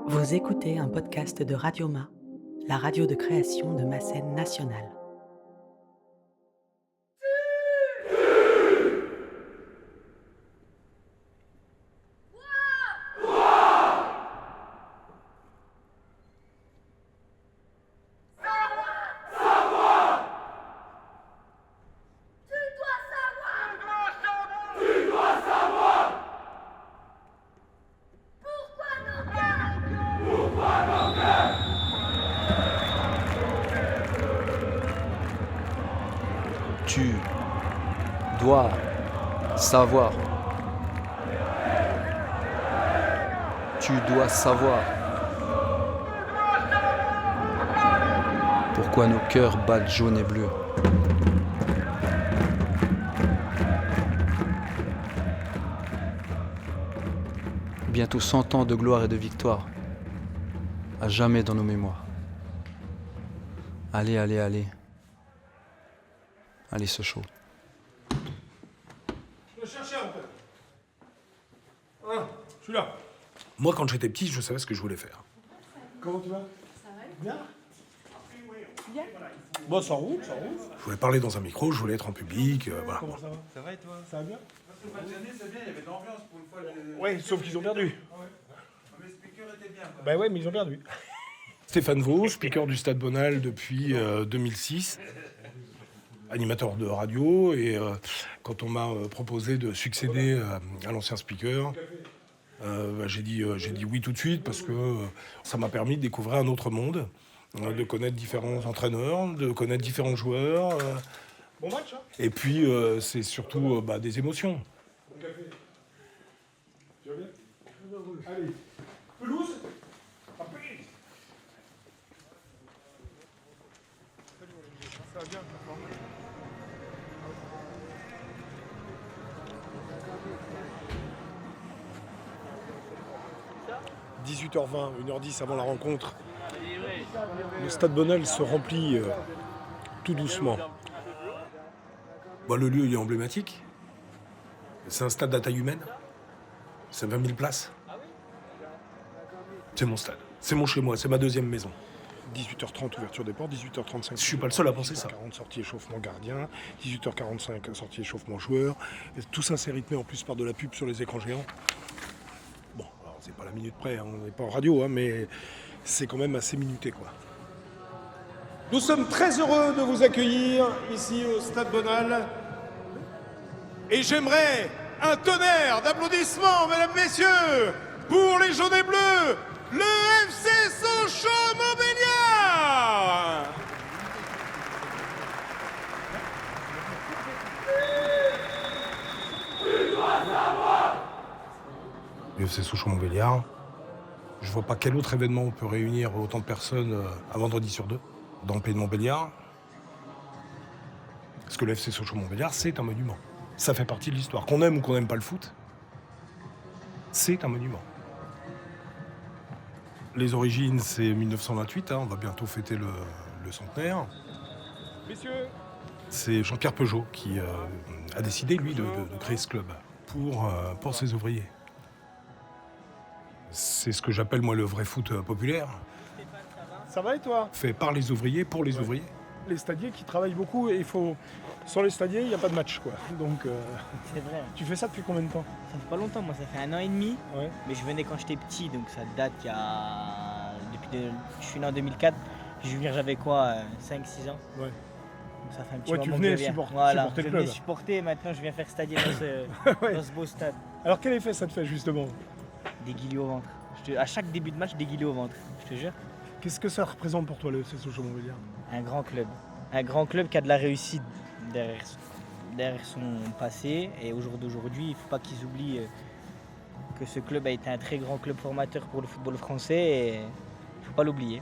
Vous écoutez un podcast de Radioma, la radio de création de Massène nationale. Tu dois savoir. Tu dois savoir pourquoi nos cœurs battent jaune et bleu. Bientôt 100 ans de gloire et de victoire, à jamais dans nos mémoires. Allez, allez, allez. Allez, Sochaux. Je le cherchais en fait. Ah, je suis là. Moi, quand j'étais petit, je savais ce que je voulais faire. Comment tu vas? Ça va? Bien? Bien. Bon, ça roule, ça roule. Je voulais parler dans un micro, je voulais être en public, voilà. Comment ça va? Ça va et toi? Ça va bien? Parce que le match dernier, c'est bien, il y avait de l'ambiance pour une fois. Ouais, sauf qu'ils ont perdu. Ouais. Mais le speaker était bien. Quoi. Bah ouais, mais ils ont perdu. Stéphane Vaux, speaker du Stade Bonal depuis 2006. Animateur de radio, et quand on m'a proposé de succéder à l'ancien speaker, j'ai dit oui tout de suite parce que ça m'a permis de découvrir un autre monde, de connaître différents entraîneurs, de connaître différents joueurs. Bon match, hein. Et puis c'est surtout des émotions. Bon café. Tu vas bien? Allez. Pelouse? Après. Ça va bien. 18h20, 1h10 avant la rencontre, le Stade Bonal se remplit tout doucement. Le lieu il est emblématique. C'est un stade à taille humaine. C'est 20 000 places. C'est mon stade. C'est mon chez moi, c'est ma deuxième maison. 18h30 ouverture des portes, 18h35. Je suis pas le seul à penser ça. 18h40 sortie échauffement gardien, 18h45 sortie échauffement joueur. Et tout ça c'est rythmé en plus par de la pub sur les écrans géants. Bon, alors c'est pas la minute près, hein, on n'est pas en radio, hein, mais c'est quand même assez minuté quoi. Nous sommes très heureux de vous accueillir ici au Stade Bonal. Et j'aimerais un tonnerre d'applaudissements, mesdames, messieurs, pour les jaunes et bleus, le FC Sochaux-Montbéliard. Le FC Sochaux-Montbéliard, je vois pas quel autre événement on peut réunir autant de personnes un vendredi sur deux dans le pays de Montbéliard. Parce que le FC Sochaux-Montbéliard, c'est un monument. Ça fait partie de l'histoire. Qu'on aime ou qu'on n'aime pas le foot, c'est un monument. Les origines, c'est 1928, on va bientôt fêter le centenaire. Messieurs, c'est Jean-Pierre Peugeot qui a décidé, lui, de créer ce club pour ses ouvriers. C'est ce que j'appelle, moi, le vrai foot populaire. Ça va et toi? Fait par les ouvriers, pour les ouvriers. Les stadiers qui travaillent beaucoup, et sans les stadiers, il n'y a pas de match, quoi. Donc, c'est vrai. tu fais ça depuis combien de temps? Ça fait pas longtemps, moi, ça fait 1 an et demi. Ouais. Mais je venais quand j'étais petit, donc ça date il y a. Je suis né en 2004. J'avais quoi, 5-6 ans. Ouais. Donc ça fait un petit Ouais, moment tu que venais je viens. supporter Voilà, le je club. venais supporter, maintenant je viens faire stadier Ouais. dans ce beau stade. Alors, quel effet ça te fait, justement? Des guillis au ventre. À chaque début de match, des guillis au ventre, je te jure. Qu'est-ce que ça représente pour toi, le FC Sochaux-Montbéliard? Un grand club. Un grand club qui a de la réussite derrière son passé. Et au jour d'aujourd'hui, il ne faut pas qu'ils oublient que ce club a été un très grand club formateur pour le football français. Et il ne faut pas l'oublier.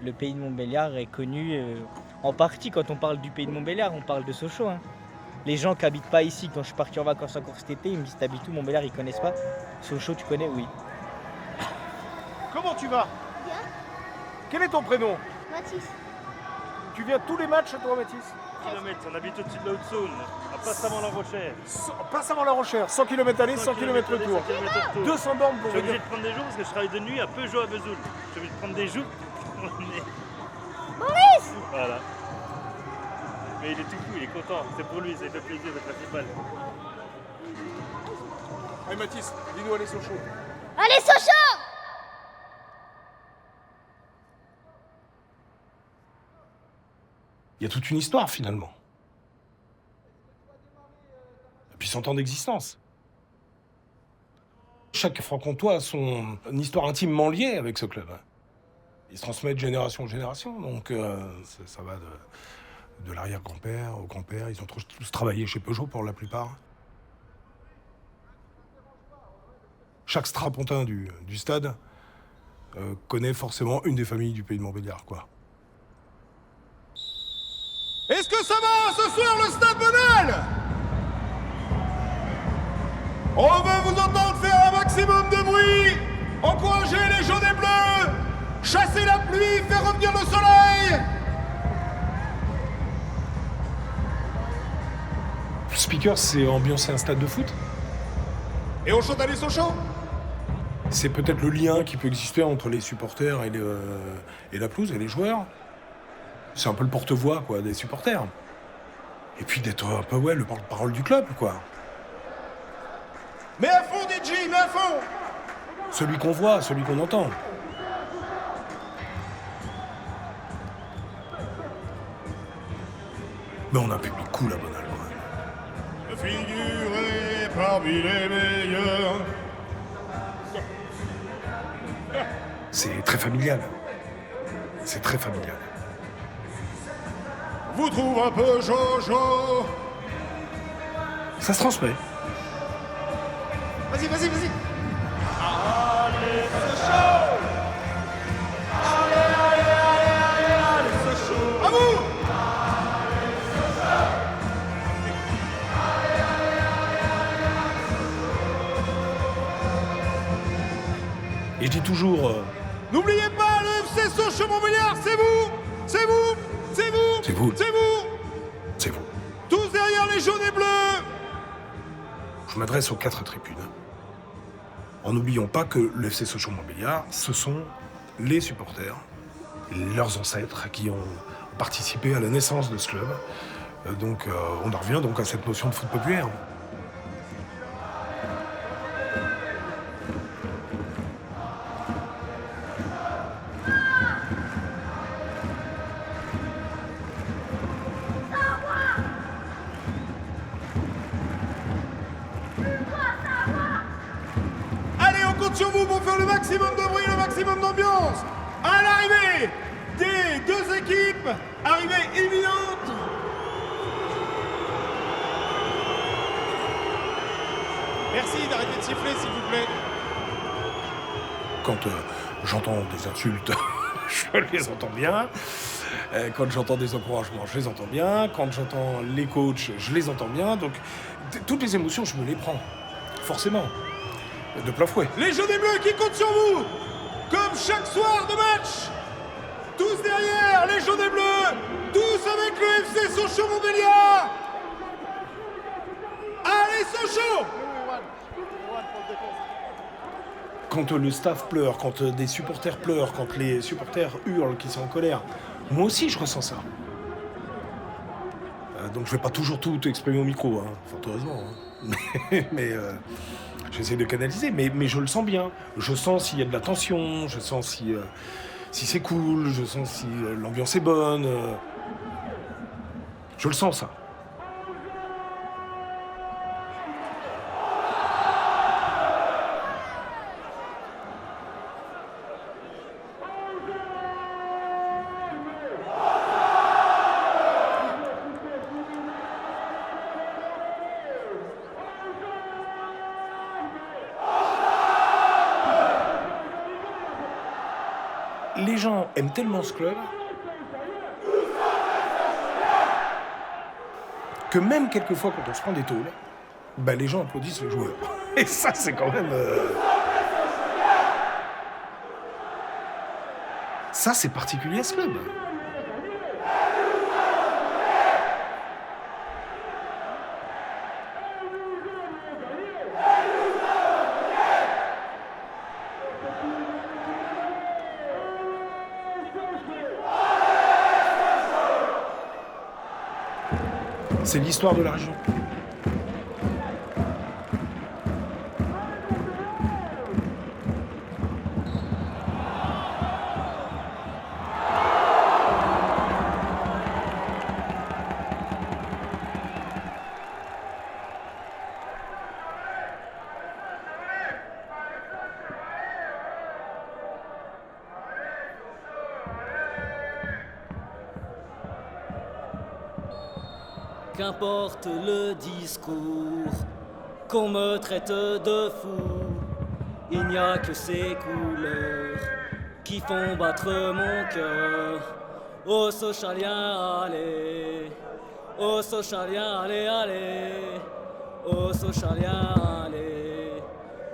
Le pays de Montbéliard est connu en partie. Quand on parle du pays de Montbéliard, on parle de Sochaux. Hein. Les gens qui n'habitent pas ici, quand je suis parti en vacances encore cet été, ils me disent t'habites où Montbéliard, ils ne connaissent pas. Sochaux, tu connais? Oui. Comment tu vas? Bien. Quel est ton prénom? Mathis. Tu viens tous les matchs, toi, Mathis? Kilomètres, on habite au-dessus de la Haute-Saône, à Passe avant La Rochère. Passe avant La Rochère, 100 km aller, 100 km retour. 200 bornes pour Je suis obligé venir. de prendre des jours parce que je travaille de nuit à Peugeot à Vesoul. Je suis obligé de prendre des jours pour l'emmener. Maurice! Voilà. Mais il est tout fou, il est content. C'est pour lui, c'est le plaisir, le principal. Allez Mathis, dis-nous aller Sochaux. Allez, Sochaux! Il y a toute une histoire finalement. Et puis 100 ans d'existence. Chaque franc-comtois a son une histoire intimement liée avec ce club. Ils se transmettent de génération en génération, donc ça va de l'arrière-grand-père au grand-père. Ils ont tous travaillé chez Peugeot pour la plupart. Chaque strapontin du stade connaît forcément une des familles du pays de Montbéliard, quoi. Est-ce que ça va ce soir le Stade Bonal? On veut vous entendre faire un maximum de bruit, encourager les jaunes et bleus, chasser la pluie, faire revenir le soleil. Le speaker, c'est ambiancer un stade de foot. Et on chante à Sochaux? C'est peut-être le lien qui peut exister entre les supporters et la pelouse et les joueurs. C'est un peu le porte-voix, quoi, des supporters. Et puis d'être un peu, le porte-parole du club, quoi. Mais à fond DJ, mais à fond. Celui qu'on voit, celui qu'on entend. Mais on a un public cool à Bonal, quand même. Figuré parmi les meilleurs. C'est très familial. C'est très familial. Vous trouve un peu Jojo. Ça se transmet. Vas-y, vas-y, vas-y. Allez, Sochaux! Allez, Sochaux! À vous. Et je dis toujours... N'oubliez pas, le FC Sochaux-Montbéliard, c'est vous. C'est vous. C'est vous. C'est vous. C'est vous. C'est vous. Tous derrière les jaunes et bleus. Je m'adresse aux 4 tribunes. En n'oublions pas que le FC Sochaux-Montbéliard, ce sont les supporters, leurs ancêtres qui ont participé à la naissance de ce club. Donc on en revient donc à cette notion de foot populaire. Allez, on compte sur vous pour faire le maximum de bruit, le maximum d'ambiance. À l'arrivée des deux équipes, arrivée imminente. Merci d'arrêter de siffler, s'il vous plaît. Quand j'entends des insultes, je les entends bien. Quand j'entends des encouragements, je les entends bien. Quand j'entends les coachs, je les entends bien. Donc, toutes les émotions, je me les prends. Forcément. De plein fouet. Les jaunes et bleus qui comptent sur vous, comme chaque soir de match. Tous derrière, les jaunes et bleus, tous avec le FC Sochaux-Montbéliard. Allez, Sochaux! Quand le staff pleure, quand des supporters pleurent, quand les supporters hurlent, qui sont en colère, moi aussi je ressens ça. Donc je vais pas toujours tout exprimer au micro, hein, fort heureusement. Hein. mais j'essaie de canaliser, mais je le sens bien. Je sens s'il y a de la tension, je sens si c'est cool, je sens si l'ambiance est bonne. Je le sens, ça. Les gens aiment tellement ce club que même quelquefois quand on se prend des tôles, les gens applaudissent les joueurs. Et ça, c'est quand même... Ça, c'est particulier à ce club. C'est l'histoire de la région. Qu'importe le discours, qu'on me traite de fou, il n'y a que ces couleurs qui font battre mon cœur. Ô Sochalien, allez, ô Sochalien, allez, allez, ô Sochalien, allez,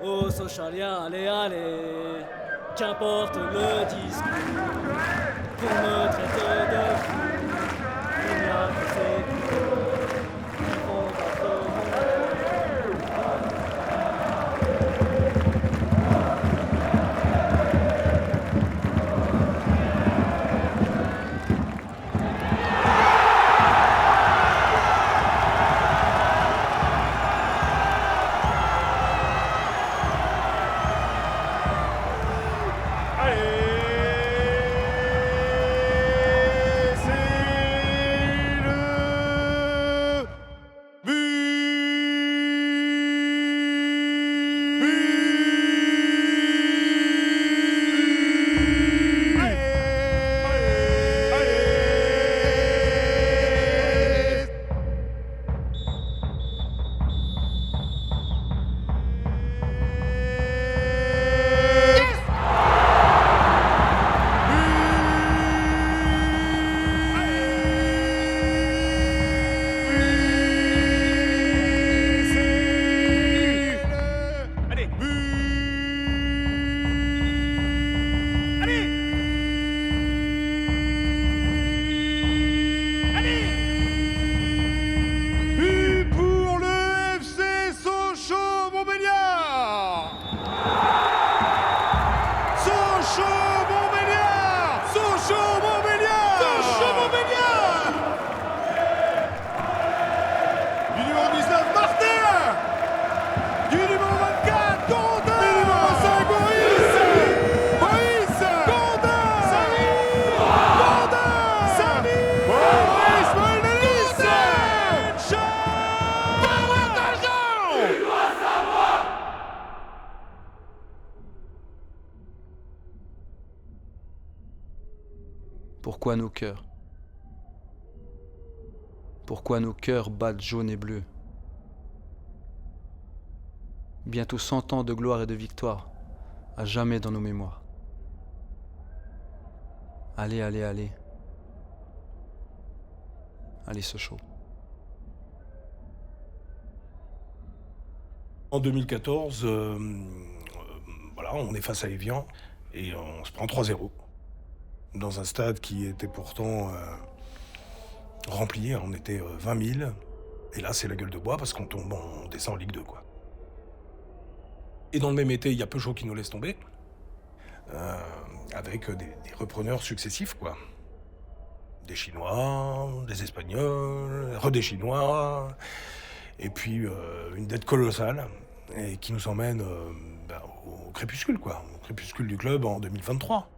ô Sochalien, allez, allez. Qu'importe le discours, qu'on me traite de fou, il n'y a que ces couleurs. Pourquoi nos cœurs? Pourquoi nos cœurs battent jaune et bleu? Bientôt 100 ans de gloire et de victoire, à jamais dans nos mémoires. Allez, allez, allez. Allez, Sochaux. En 2014, voilà, on est face à Évian et on se prend 3-0. Dans un stade qui était pourtant rempli, on était 20 000. Et là, c'est la gueule de bois parce qu'on tombe, on descend en Ligue 2, quoi. Et dans le même été, il y a Peugeot qui nous laisse tomber, avec des repreneurs successifs, quoi. Des Chinois, des Espagnols, des Chinois, et puis une dette colossale, et qui nous emmène au crépuscule, quoi. Au crépuscule du club en 2023.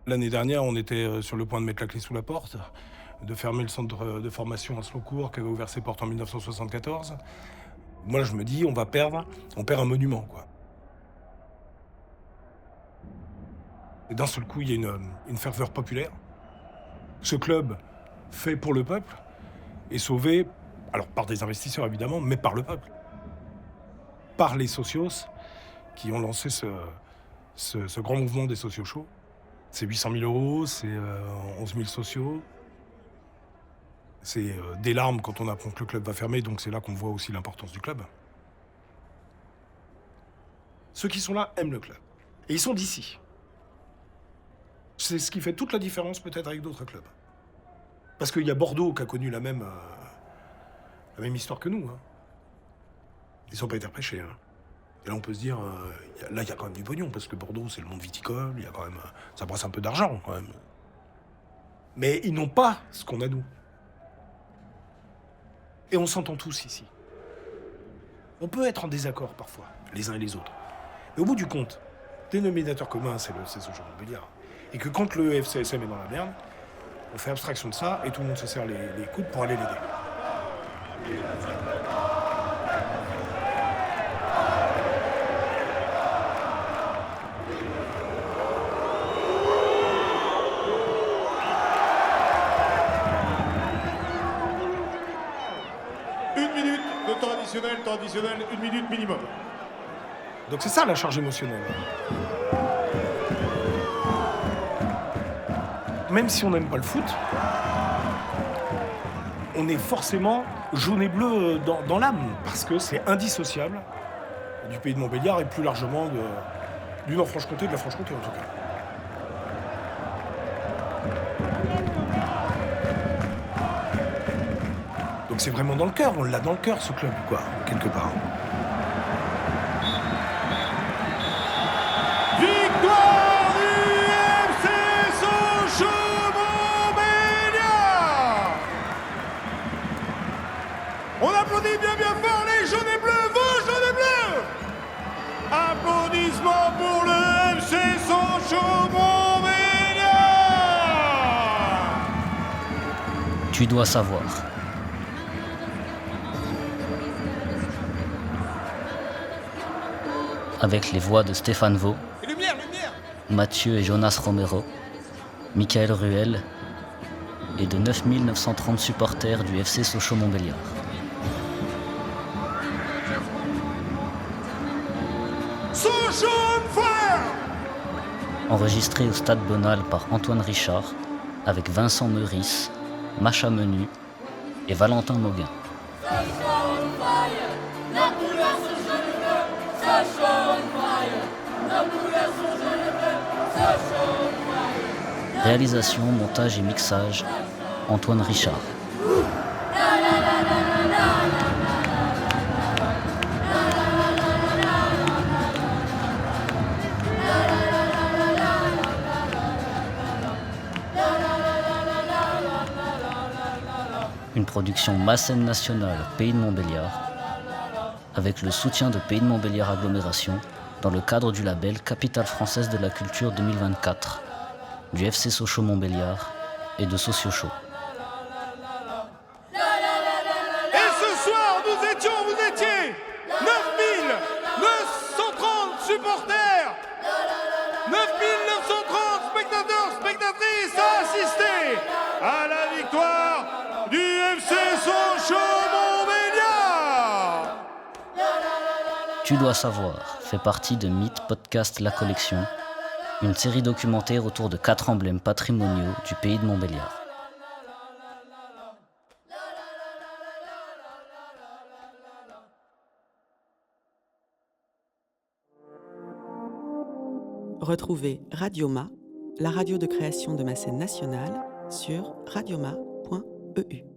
L'année dernière, on était sur le point de mettre la clé sous la porte, de fermer le centre de formation à Slocourt qui avait ouvert ses portes en 1974. Moi, je me dis, on perd un monument, quoi. Et d'un seul coup, il y a une ferveur populaire. Ce club fait pour le peuple est sauvé, alors par des investisseurs évidemment, mais par le peuple. Par les socios qui ont lancé ce grand mouvement des socios chauds. C'est 800 000 euros, c'est 11 000 sociaux. C'est des larmes quand on apprend que le club va fermer, donc c'est là qu'on voit aussi l'importance du club. Ceux qui sont là aiment le club. Et ils sont d'ici. C'est ce qui fait toute la différence peut-être avec d'autres clubs. Parce qu'il y a Bordeaux qui a connu la même histoire que nous. Hein. Ils n'ont pas été repêchés. Hein. Et là, on peut se dire, là, il y a quand même du pognon, parce que Bordeaux, c'est le monde viticole, il y a quand même, ça brasse un peu d'argent, quand même. Mais ils n'ont pas ce qu'on a, nous. Et on s'entend tous ici. On peut être en désaccord parfois, les uns et les autres. Mais au bout du compte, dénominateur commun, c'est le FC Sochaux-Montbéliard. Et que quand le FCSM est dans la merde, on fait abstraction de ça et tout le monde se serre les coudes pour aller l'aider. Temps additionnel, 1 minute minimum. Donc c'est ça la charge émotionnelle. Même si on n'aime pas le foot, on est forcément jaune et bleu dans l'âme, parce que c'est indissociable du pays de Montbéliard et plus largement du Nord-Franche-Comté, de la Franche-Comté en tout cas. Donc c'est vraiment dans le cœur, on l'a dans le cœur ce club, quoi, quelque part. Victoire du FC Sochaux-Montbéliard. On applaudit bien fort les jaunes et bleus, vos jaunes et bleus. Applaudissements pour le FC Sochaux-Montbéliard. Tu dois savoir. Avec les voix de Stéphane Vaux, Mathieu et Jonas Romero, Michael Ruel et de 9930 supporters du FC Sochaux-Montbéliard. Sochaux on fire. Enregistré au Stade Bonal par Antoine Richard, avec Vincent Meurice, Macha Menu et Valentin Mauguin. Réalisation, montage et mixage, Antoine Richard. Une production Massène Nationale Pays de Montbéliard, avec le soutien de Pays de Montbéliard Agglomération, dans le cadre du label Capitale Française de la Culture 2024, du FC Sochaux-Montbéliard et de Sociochaud. Et ce soir, vous étiez 9930 supporters, 9930 spectateurs, spectatrices à assister à la victoire du FC Sochaux-Montbéliard. Tu dois savoir fait partie de Mythe Podcast La Collection, une série documentaire autour de 4 emblèmes patrimoniaux du pays de Montbéliard. Retrouvez Radioma, la radio de création de Massène Nationale, sur radioma.eu.